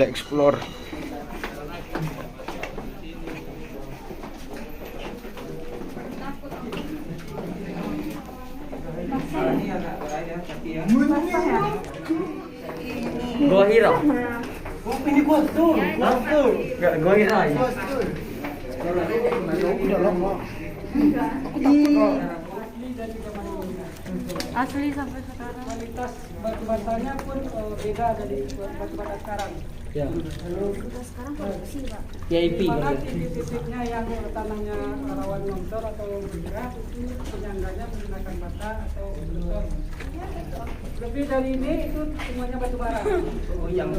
boleh explore. Gua Hira. Ini gua tuh. Enggak gua Hira. Udah lama. Asli sampai sekarang. Kualitas batu batanya pun beda dari batu bata sekarang. Ya. Sekarang produksi, Pak. VIP Mana kan. titik-titiknya yang tanahnya rawan longsor atau bergerak itu penyangganya menggunakan bata atau beton. Lebih dari ini itu semuanya batu bara. Oh yang.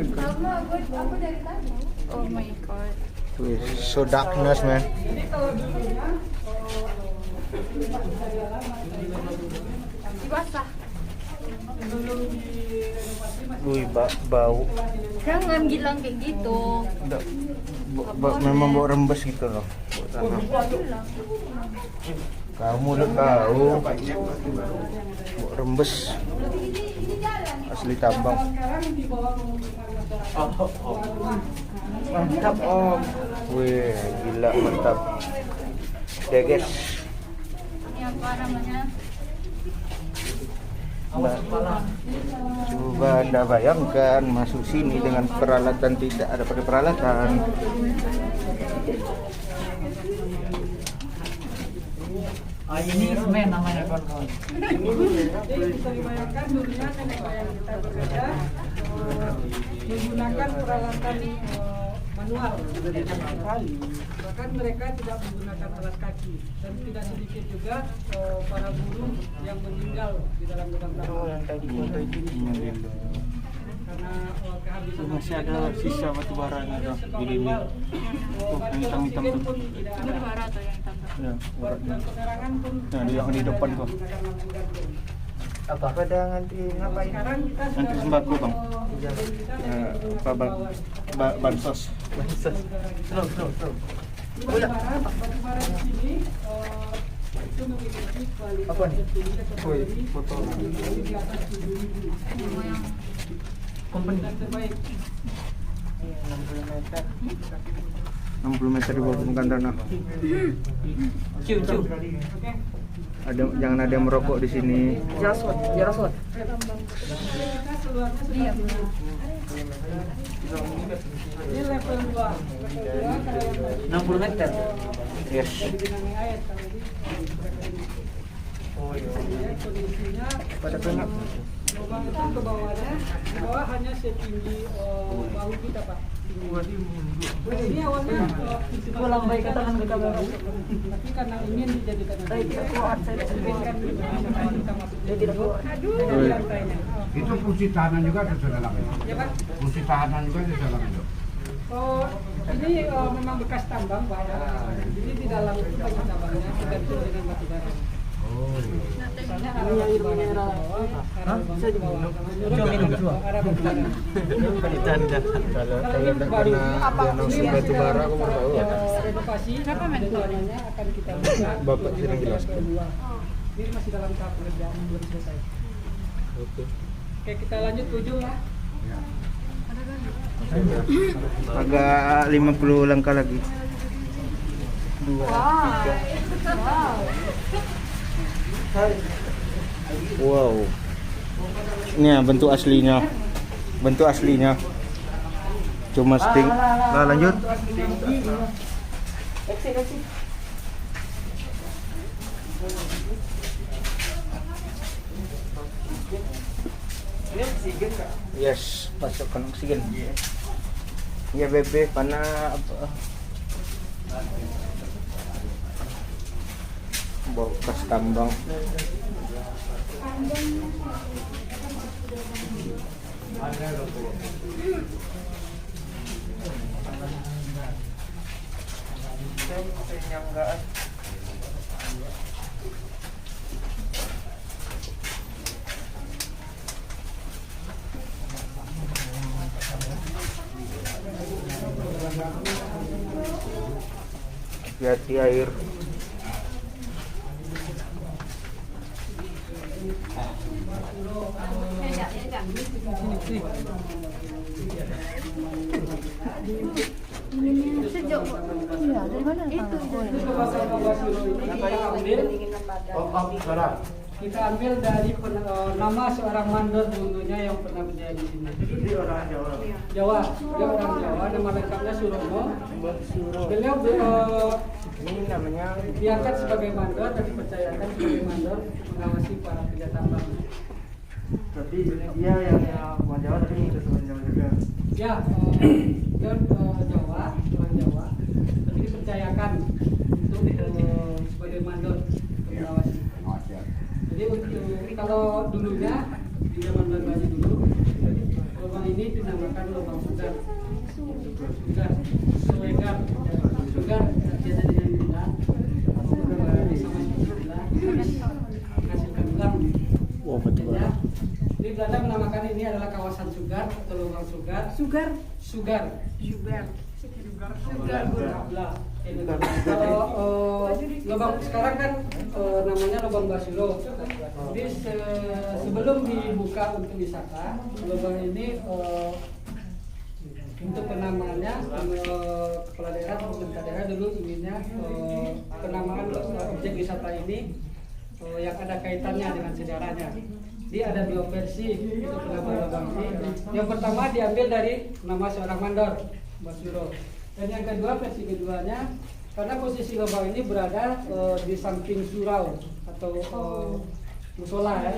Aku dari tadi. Oh my god. Wih, so darkness man. Ini kalau dulunya Dibasah. sebelum direnovasi masih Wih, bau. Jangan bilang kayak gitu. Memang bau rembes gitu loh. Bau tanah. Kamu mulut bau. Bau rembes. Asli tambang. sekarang di bawah pemerintahan masyarakat. Mantap om. Wih, gila mantap. Deh guys. Ini apa namanya? Coba Anda bayangkan masuk sini dengan peralatan tidak ada pakai peralatan. Ini semen namanya kawan-kawan. Jadi bisa dibayangkan dulunya nenek moyang kita bekerja menggunakan peralatan manual. Bahkan mereka tidak menggunakan alas kaki dan tidak sedikit juga para buruh yang meninggal di dalam lubang tambang karena kehabisan Masih ada sisa batu baranya tuh di sini. Tuh, yang hitam-hitam tuh. pun tidak Itu ada. bara atau yang tambah? Ya, uratnya. Dan penerangan pun Nah, yang di depan tuh. menggunakan lampu gantung. Apa pada ngantri ngapain? Sekarang kita sudah Antri sembako, Bang. kita Bansos. Slow. batu bara di sini itu memiliki kualitas tertinggi kategori foto. di atas 7.000 Company. dan terbaik. 60 meter di bawah permukaan tanah. Ciu. Oke. Jangan ada yang merokok di sini. Jaraswat. Kita keluarnya sudah ini level 2. Level 2 kalau yang tadi 60 meter. Yes. jadi genangan air kalau ini ya, kondisinya Pada kena. lubang itu ke bawahnya, di bawah hanya setinggi bahu kita Pak. Ini awalnya Gua lambai ke tangan ke kamera. tapi karena ingin dijadikan Saya tidak kuat, saya tidak kuat. kan kita masuk Saya tidak kuat. di lantainya. Itu fungsi tahanan juga ada di dalam itu. Ya Pak. Fungsi tahanan juga di dalam itu. Oh, ini memang bekas tambang Pak ya. Jadi di dalam itu banyak tambangnya tergantung dengan batu bara. Misalnya arah batu bara di bawah, arah lubang di bawah. Cuma minum dua. Arah batu bara. Kalau yang kena diagnosis batu bara aku baru tahu. Renovasi rencananya akan kita buka. Bapak sering jelaskan. Ini masih dalam tahap pekerjaan belum selesai. Oke. Oke, kita lanjut ke ujung ya. Agak 50 langkah lagi. 2, 3. Wow. Ini ya bentuk aslinya. Bentuk aslinya. Cuma sting. Nah, lanjut. Ini oksigen Kak. Yes, masukkan oksigen. Ya bebe, pana apa? Bau bekas tambang. Penyanggaan. Hati-hati air. Sejak iya dari mana itu? Kita ambil dari nama seorang mandor dulunya yang pernah berjaya di sini. Jadi orang Jawa. Jawa, dia orang Jawa, nama lengkapnya Surono. Beliau Ini namanya diangkat sebagai mandor dan dipercayakan sebagai mandor mengawasi para kerja tambang. Tapi dia yang orang Jawa tapi itu orang Jawa juga. Ya, dia Jawa, orang Jawa, tapi dipercayakan untuk sebagai mandor mengawasi. Jadi kalau dulunya di zaman Belanda dulu, lubang ini dinamakan lubang sugar. Sugar biasa dengan gula, sama gula, menghasilkan ulang. Ya. Di Belanda menamakan ini adalah kawasan sugar atau lubang sugar. Sugar. Gula. Kalau lubang sekarang kan namanya lubang Basilo. Jadi sebelum dibuka untuk wisata, lubang ini untuk penamaannya kepala daerah atau pemerintah daerah dulu inginnya penamaan objek wisata ini yang ada kaitannya dengan sejarahnya. Jadi ada dua versi untuk penamaan lubang ini. Yang pertama diambil dari nama seorang mandor, Basiro. Dan yang kedua, versi keduanya, karena posisi lubang ini berada di samping surau atau musola ya.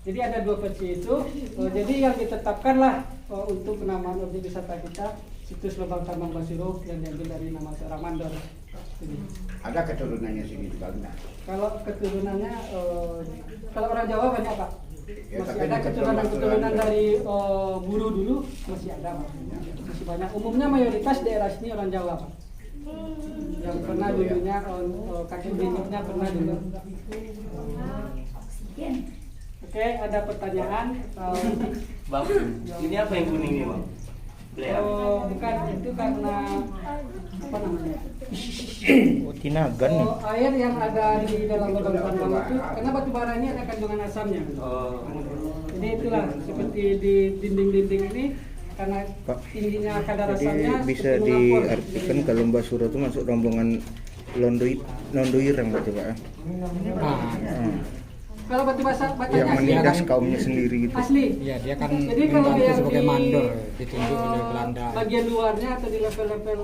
Jadi ada dua versi itu. Jadi yang ditetapkanlah untuk penamaan objek wisata kita situs lubang tambang Basiro yang diambil dari nama seorang mandor. Ada keturunannya sini juga enggak? Kalau keturunannya, kalau orang Jawa banyak Pak. Ya, Masih tapi ada keturunan juga. dari buruh dulu masih ada Pak. Masih banyak. Umumnya mayoritas daerah sini orang Jawa Pak. Yang pernah dulunya kaki bingungnya pernah dulu. Oke, ada pertanyaan. Bang, ini apa yang kuning ini, Bang? Belera. Bukan, itu karena apa namanya? Tinagan nih. Air yang ada di dalam lubang tambang itu, karena batu bara ini ada kandungan asamnya. Jadi itulah seperti di dinding-dinding ini karena Pak, tingginya kadar Jadi asamnya. bisa seperti mengapor. diartikan kalau Mbak Suro itu masuk rombongan Londoirang berarti Pak. Kalau batu basa bacanya Yang asli. menindas kaumnya sendiri gitu. Asli. Iya, dia kan Jadi kalau membantu yang sebagai di, mandor, ditunjuk oleh Belanda. Bagian luarnya atau di level-level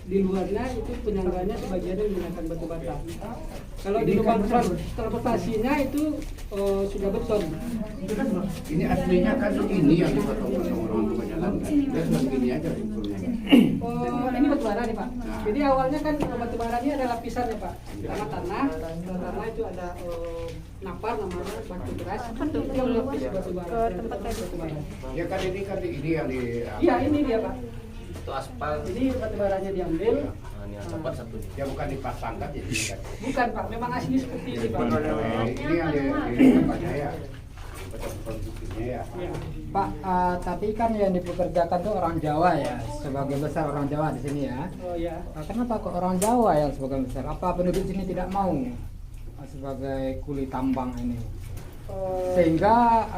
di luarnya itu penyangganya sebagiannya menggunakan batu bata. Kalau di lubang transportasinya itu sudah beton. Ini aslinya kan ini yang dipotong orang tua jalan kan. Dia cuma gini aja ukurnya. Ini batu bara nih Pak. Jadi awalnya kan batu bara ini ada lapisannya Pak. Pertama tanah, tanah itu ada napar namanya batu beras. Itu yang lapis batu bara. Batu bara. Ya kan ini yang di. Iya ini dia Pak. Itu aspal. Jadi batu baranya diambil. Ini aspal satu. Ya bukan dipasang kan jadi kan. Bukan Pak, memang asli seperti ini Pak. Ini yang di tempatnya ya. Konstruksinya ya. Iya. Pak, tapi kan yang dipekerjakan tuh orang Jawa ya, sebagai besar orang Jawa di sini ya. Oh ya. Kenapa kok orang Jawa yang sebagai besar? Apa penduduk sini tidak mau sebagai kuli tambang ini? Sehingga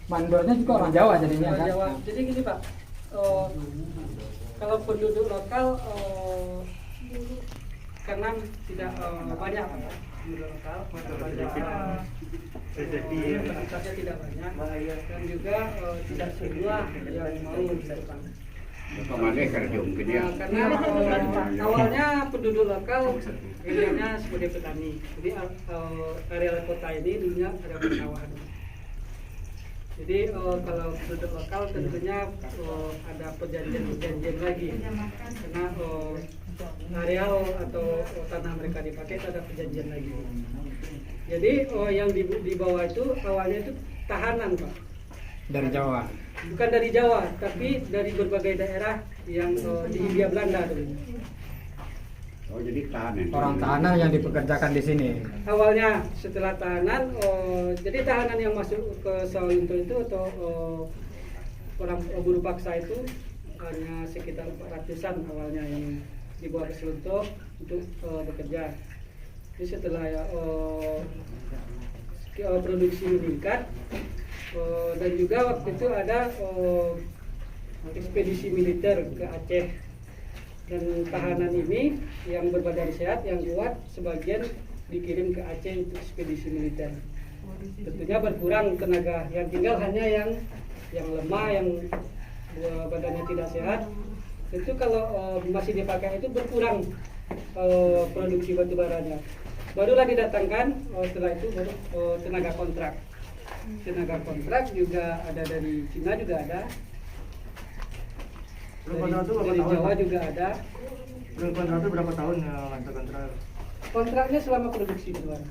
mandornya juga orang Jawa jadinya Orang kan? Jawa. Jadi gini Pak, kalau penduduk lokal karena tidak banyak Pak, penduduk lokal penduduknya tidak banyak dan juga tidak semua yang mau gitu, Pak. Kemana kerja mungkin ya? Karena awalnya penduduk lokal pilihannya sebagai petani. Jadi area kota ini dulunya area persawahan. Jadi kalau penduduk lokal tentunya ada perjanjian lagi karena areal atau tanah mereka dipakai itu ada perjanjian lagi. Jadi yang di bawah itu awalnya itu tahanan Pak. Dari Jawa. Bukan dari Jawa, tapi dari berbagai daerah yang di Hindia Belanda dulu. Oh jadi tahanan. Orang tahanan yang dipekerjakan di sini. Awalnya setelah tahanan, jadi tahanan yang masuk ke Sawalunto itu atau orang buruh paksa itu hanya sekitar 400-an awalnya yang dibawa ke Selunto untuk bekerja. Jadi setelah produksi meningkat. Dan juga waktu itu ada ekspedisi militer ke Aceh, dan tahanan ini yang berbadan sehat, yang kuat, sebagian dikirim ke Aceh untuk ekspedisi militer. Tentunya berkurang tenaga, yang tinggal hanya yang lemah, yang badannya tidak sehat. Itu kalau masih dipakai itu berkurang produksi batu baranya. Barulah didatangkan setelah itu baru tenaga kontrak. Tenaga kontrak juga ada dari Cina, juga ada dari Jawa juga ada. Kontrak itu berapa tahun ya masa kontrak? Kontraknya selama produksi batu.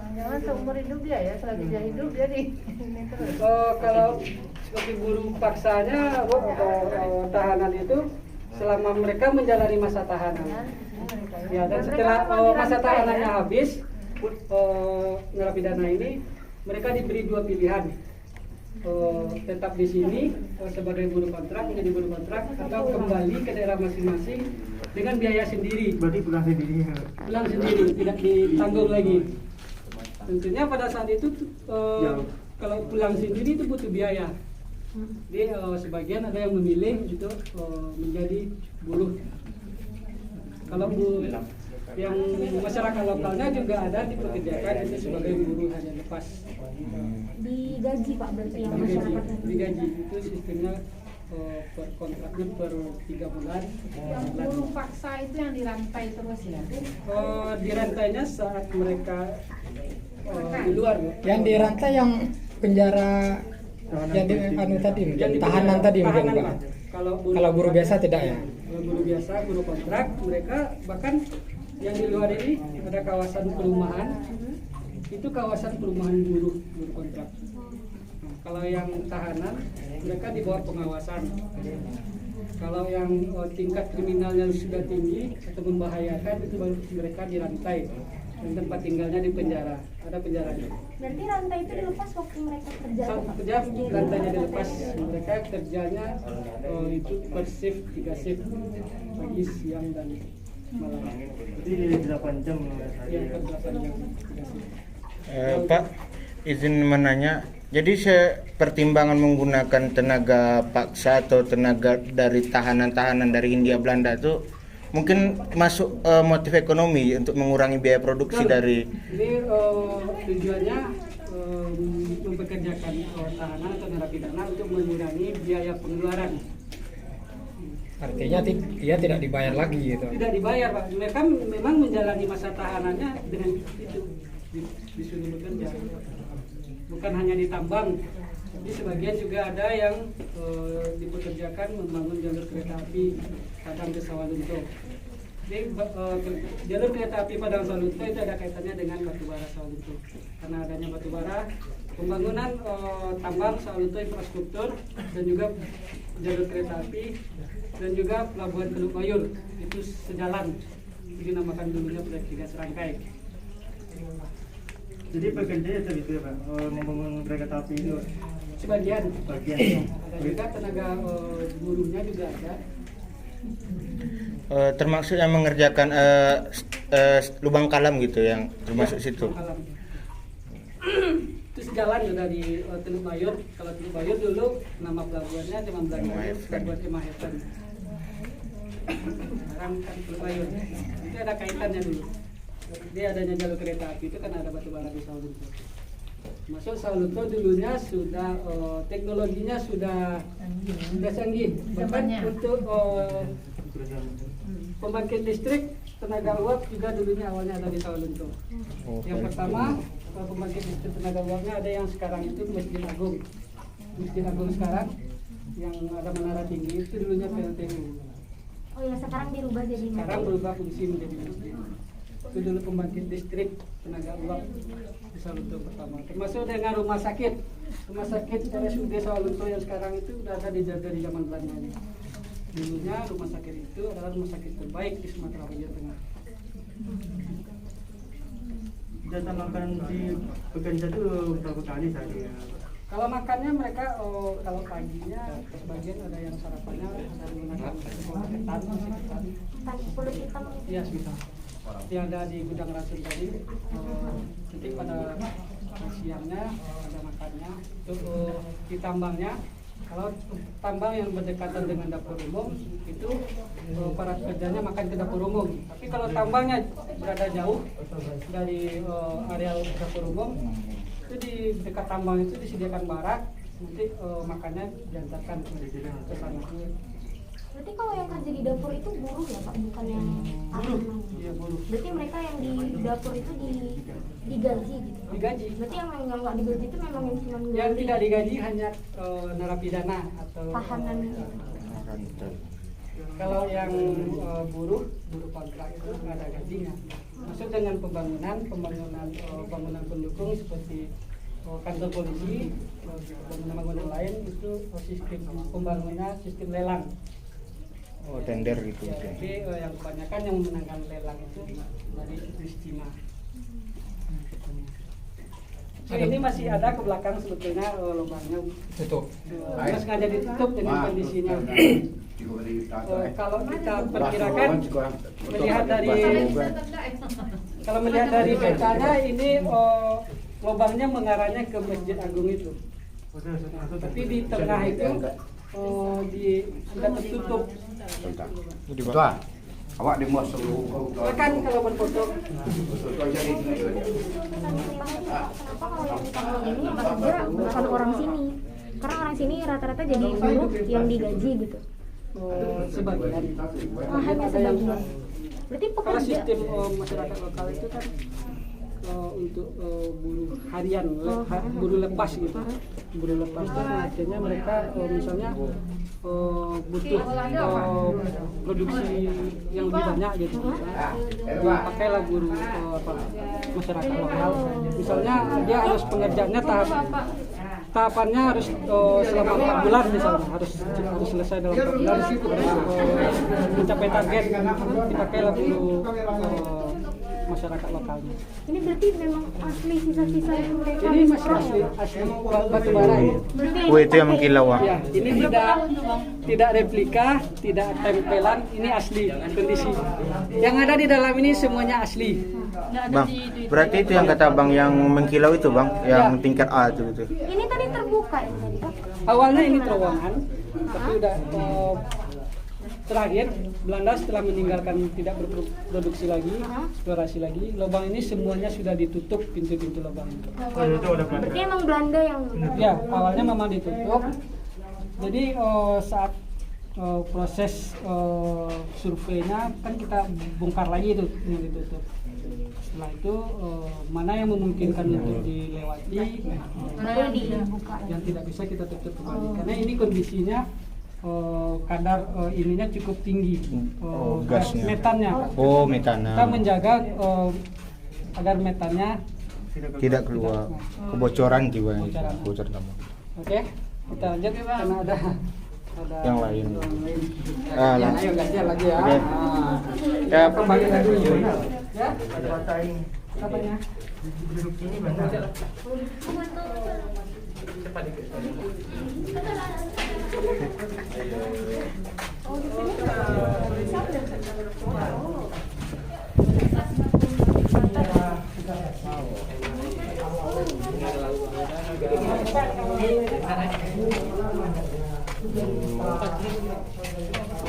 Jangan seumur hidup dia ya, selagi dia hidup dia di ini terus. Kalau seperti buruh paksanya tahanan itu selama mereka menjalani masa tahanan. Ya, dan setelah masa tahanannya habis, narapidana ini mereka diberi dua pilihan. Tetap di sini sebagai buruh kontrak, menjadi buruh kontrak, atau kembali ke daerah masing-masing dengan biaya sendiri. Berarti pulang sendiri. Pulang sendiri, tidak ditanggung lagi. Tentunya pada saat itu kalau pulang sendiri itu butuh biaya. Jadi sebagian ada yang memilih untuk menjadi buruh. Kalau yang masyarakat lokalnya juga ada dipekerjakan itu sebagai buruh hanya lepas. Digaji Pak berarti yang Digaji, masyarakatnya. digaji itu sistemnya per kontraknya per 3 bulan. Yang buruh paksa itu yang dirantai terus ya. Dirantainya saat mereka di luar. Yang dirantai yang penjara yang di anu tadi, Yang di tahanan penjara, tadi mungkin tahanan, Pak. Pak. Kalau Kalau buruh biasa tidak ya? Kalau buruh biasa, buruh kontrak, mereka bahkan yang di luar ini ada kawasan perumahan. Itu kawasan perumahan buruh kontrak. Nah, kalau yang tahanan, mereka di bawah pengawasan. Kalau yang tingkat kriminalnya sudah tinggi atau membahayakan, itu baru mereka dirantai dan tempat tinggalnya di penjara. Ada penjaranya. Berarti rantai itu dilepas waktu mereka kerja. Saat Pak? kerja rantainya dilepas, mereka kerjanya itu per shift, 3 shift, pagi, siang dan malam. Berarti 8 jam Ya, per 8 jam, 3 shift. Pak, izin menanya. Jadi pertimbangan menggunakan tenaga paksa atau tenaga dari tahanan-tahanan dari Hindia Belanda itu mungkin masuk motif ekonomi untuk mengurangi biaya produksi dari. Ini tujuannya mempekerjakan tahanan atau narapidana untuk mengurangi biaya pengeluaran. Artinya dia tidak dibayar lagi gitu. Tidak dibayar, Pak. Mereka memang menjalani masa tahanannya dengan itu disuruh bekerja. Bukan hanya ditambang. Jadi sebagian juga ada yang dipekerjakan membangun jalur kereta api Padang ke Sawalunto. Jadi jalur kereta api Padang Sawalunto itu ada kaitannya dengan batubara Sawalunto. Karena adanya batubara, pembangunan tambang Sawalunto infrastruktur dan juga jalur kereta api dan juga pelabuhan Teluk Bayur itu sejalan. Itu dinamakan dulunya proyek 3 serangkai. Jadi pekerjanya itu ya Pak, membangun kereta api itu Sebagian. bagian. Ada juga tenaga buruhnya juga ada. Termasuk yang mengerjakan lubang kalam gitu yang termasuk situ. Alam. Itu sejalan ya dari Teluk Bayur. Kalau Teluk Bayur dulu nama pelabuhannya cuma Pelabuhan Kemahetan. Sekarang kan Teluk Bayur. Itu ada kaitannya dulu. Jadi adanya jalur kereta api itu kan ada batubara di Sawalunto. Masuk Sawalunto dulunya sudah teknologinya sudah canggih. Bahkan untuk pembangkit listrik tenaga uap juga dulunya awalnya ada di Sawalunto. Yang pertama pembangkit listrik tenaga uapnya ada yang sekarang itu Masjid Agung. Masjid Agung sekarang yang ada menara tinggi itu dulunya PLTU. Oh ya, sekarang dirubah jadi Sekarang berubah fungsi menjadi masjid. Itu dulu pembangkit listrik tenaga uap di Sawalunto pertama. Termasuk dengan rumah sakit RSUD Sawalunto yang sekarang itu sudah ada dari zaman Belanda ini. Dulunya rumah sakit itu adalah rumah sakit terbaik di Sumatera Bagian Tengah. Jatah makan di pekerja itu berapa kali saja? Kalau makannya mereka kalau paginya sebagian ada yang sarapannya ada menggunakan ketan, nasi ketan. kulit hitam. Iya, sebentar. yang ada di gudang racun tadi. Nanti pada siangnya ada makannya itu di tambangnya. Kalau tambang yang berdekatan dengan dapur umum itu para pekerjanya makan ke dapur umum. Tapi kalau tambangnya berada jauh dari area dapur umum, itu di dekat tambang itu disediakan barak, nanti makannya diantarkan ke sana. Berarti kalau yang kerja di dapur itu buruh ya Pak, bukan yang ahli? Iya, buruh. Berarti mereka yang di dapur itu digaji gitu? Digaji. Berarti yang nggak digaji itu memang yang cuma Yang tidak digaji hanya narapidana atau tahanan gitu? Kalau yang buruh kontrak itu nggak ada gajinya. Maksud dengan pembangunan pendukung seperti kantor polisi, bangunan lain itu sistem pembangunan sistem lelang. Oh, tender gitu. Ya, tapi yang kebanyakan yang memenangkan lelang itu dari Cina. So, ini masih ada ke belakang sebetulnya lubangnya. Tutup. Terus sengaja ditutup dengan kondisinya. Kalau kita perkirakan melihat dari petanya ini lubangnya mengarahnya ke Masjid Agung itu. Tapi di tengah itu sudah tertutup. Tuan, awak di mos Silakan kalau berfoto. Kenapa kalau yang di tambang ini yang kerja bukan orang sini? Karena orang sini rata-rata jadi buruh yang digaji gitu. Sebagian. Hanya sebagian. Berarti Kalau pekerja. sistem masyarakat lokal itu kan untuk buruh harian, buruh lepas gitu. Buruh lepas itu artinya mereka misalnya butuh produksi yang lebih banyak gitu. Dipakailah buruh masyarakat lokal. Misalnya dia harus pengerjaannya tahapannya harus selama 4 bulan misalnya harus selesai dalam 4 bulan harus mencapai target, dipakailah buruh masyarakat lokalnya. Ini berarti memang asli sisa-sisa yang mereka. Ini masih asli batu bara ya. Berarti Oh, itu yang mengkilau. Ya, ini tidak replika, tidak tempelan, ini asli kondisi. Yang ada di dalam ini semuanya asli. Bang, berarti itu yang kata Bang yang mengkilau itu Bang, yang tingkat A itu gitu. ini tadi terbuka ya tadi Pak? Awalnya ini terowongan, tapi udah terakhir Belanda setelah meninggalkan tidak berproduksi lagi, eksplorasi lagi, lubang ini semuanya sudah ditutup pintu-pintu lubang itu. Berarti emang Belanda yang. Ya, awalnya memang ditutup. Jadi saat proses surveinya kan kita bongkar lagi itu yang ditutup. Setelah itu mana yang memungkinkan untuk dilewati, Boleh dibuka. yang tidak bisa kita tutup kembali. Karena ini kondisinya kadar ininya cukup tinggi, gasnya. metannya. Oh, metana. Kita menjaga agar metannya. Tidak keluar kebocoran jiwa Kebocoran. bocor tambang. Oke, kita lanjut karena ada Yang lain. Ya, lah. ayo gantian lagi ya. Oke. Ya, Ya, pembagi lagi. Ya. Apanya?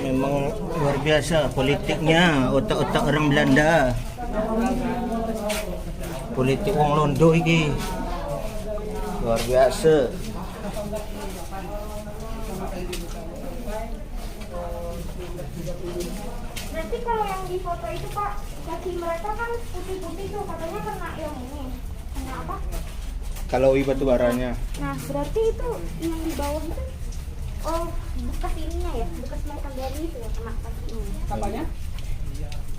Memang luar biasa politiknya, otak-otak orang Belanda. Politik wong Londo iki. Luar biasa. Berarti kalau yang di foto itu Pak, kaki mereka kan putih-putih tuh, katanya kena yang ini. Kena apa? Kalau batu baranya. Nah, berarti itu yang di bawah itu bekas ininya ya, bekas mereka dari itu ya, kena kaki ini. Apanya?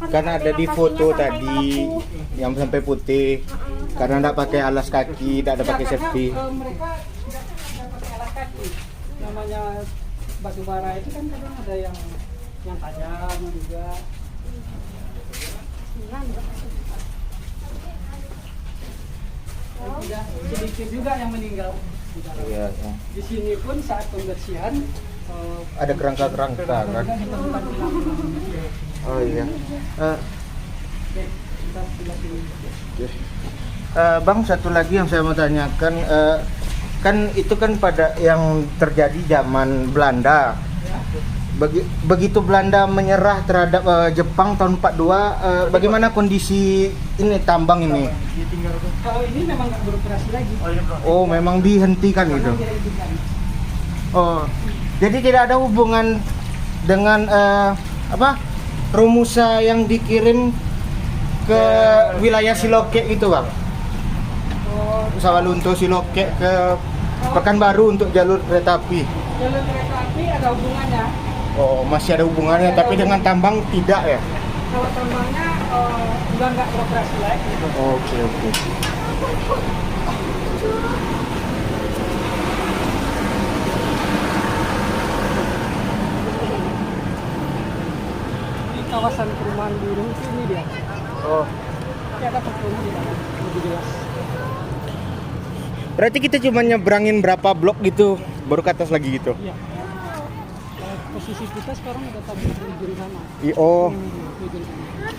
Karena ada di kakinya foto sampai tadi kaku. yang sampai putih. Karena tidak pakai alas kaki, tidak ada pakai safety. Mereka tidak pakai alas kaki. Namanya batu bara itu kan kadang ada yang tajam juga. Iya, bekas. Tidak sedikit juga yang meninggal. Iya, ya. Di sini pun saat pembersihan Ada kerangka-kerangka kan. Oh iya. Kita sebelah sini. Bang, satu lagi yang saya mau tanyakan, kan itu kan pada yang terjadi zaman Belanda. Begitu Belanda menyerah terhadap Jepang tahun 42, bagaimana kondisi ini tambang ini? Kalau ini memang nggak beroperasi lagi. Oh, memang dihentikan itu. Memang dihentikan. Oh, jadi tidak ada hubungan dengan Romusa yang dikirim ke wilayah Siloke itu, Bang? Sawalunto Siloke ke Pekanbaru untuk jalur kereta api. Jalur kereta api ada hubungannya. Oh, masih ada hubungannya, tapi dengan tambang tidak ya? Kalau tambangnya udah nggak beroperasi lagi. Oke. Di kawasan perumahan buruh itu ini dia. Oh, Tapi ada perkebunan di dalam lebih jelas. berarti kita cuma nyebrangin berapa blok gitu, baru ke atas lagi gitu? Iya. Posisi kita sekarang ada tabung di ujung sana. Oh, Di ujung sana.